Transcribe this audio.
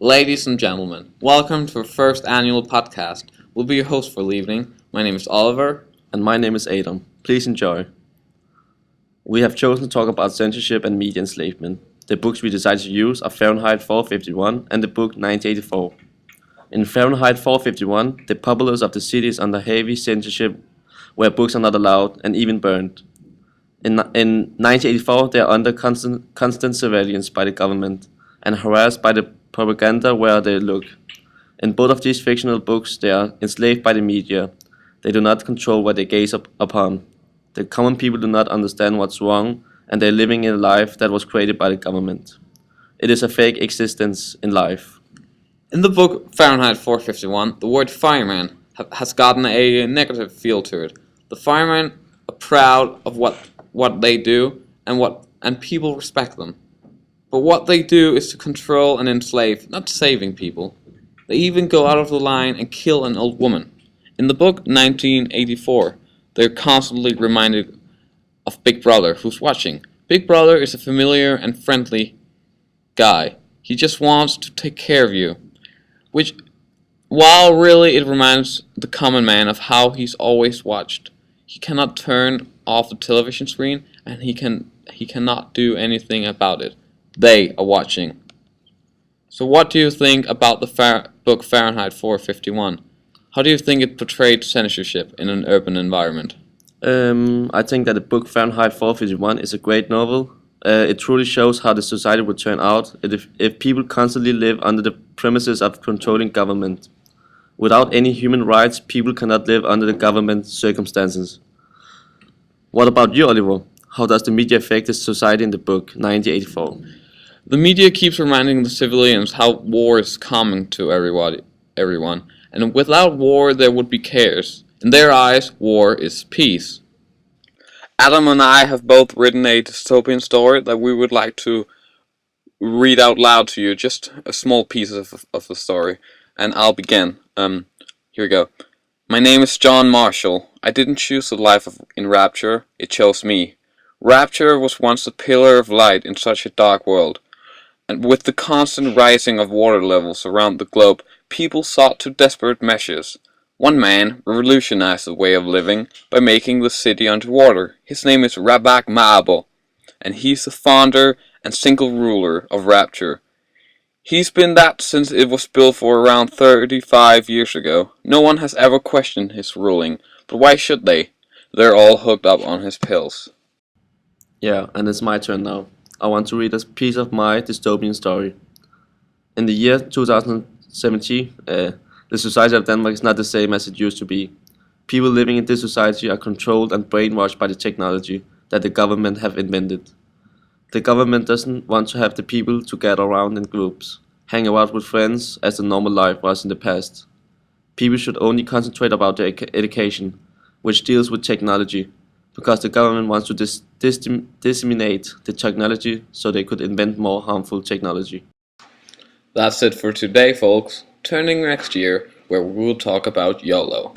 Ladies and gentlemen, welcome to our first annual podcast. We'll be your host for the evening. My name is Oliver. And my name is Adam. Please enjoy. We have chosen to talk about censorship and media enslavement. The books we decided to use are Fahrenheit 451 and the book 1984. In Fahrenheit 451, the populace of the city is under heavy censorship where books are not allowed and even burned. In 1984, they are under constant surveillance by the government and harassed by the propaganda where they look. In both of these fictional books, they are enslaved by the media. They do not control what they gaze upon. The common people do not understand what's wrong, and they're living in a life that was created by the government. It is a fake existence in life. In the book Fahrenheit 451, the word fireman has gotten a negative feel to it. The firemen are proud of what they do and people respect them. But what they do is to control and enslave, not saving people. They even go out of the line and kill an old woman. In the book 1984, they're constantly reminded of Big Brother, who's watching. Big Brother is a familiar and friendly guy. He just wants to take care of you. Which, while really it reminds the common man of how he's always watched. He cannot turn off the television screen, and he cannot do anything about it. They are watching. So what do you think about the book Fahrenheit 451? How do you think it portrayed censorship in an urban environment? I think that the book Fahrenheit 451 is a great novel. It truly shows how the society would turn out if people constantly live under the premises of controlling government. Without any human rights, people cannot live under the government circumstances. What about you, Oliver? How does the media affect the society in the book 1984? The media keeps reminding the civilians how war is coming to everyone, and without war there would be chaos. In their eyes, war is peace. Adam and I have both written a dystopian story that we would like to read out loud to you, just a small piece of the story, and I'll begin. Here we go. My name is John Marshall. I didn't choose the life in Rapture, it chose me. Rapture was once a pillar of light in such a dark world. And with the constant rising of water levels around the globe, people sought to desperate measures. One man revolutionized the way of living by making the city underwater. His name is Rabak Maabo, and he's the founder and single ruler of Rapture. He's been that since it was built for around 35 years ago. No one has ever questioned his ruling, but why should they? They're all hooked up on his pills. Yeah, and it's my turn now. I want to read a piece of my dystopian story. In the year 2017, the society of Denmark is not the same as it used to be. People living in this society are controlled and brainwashed by the technology that the government have invented. The government doesn't want to have the people to gather around in groups, hang out with friends as the normal life was in the past. People should only concentrate about their education, which deals with technology, because the government wants to disseminate the technology so they could invent more harmful technology. That's it for today, folks. Turning next year, where we will talk about Yolo.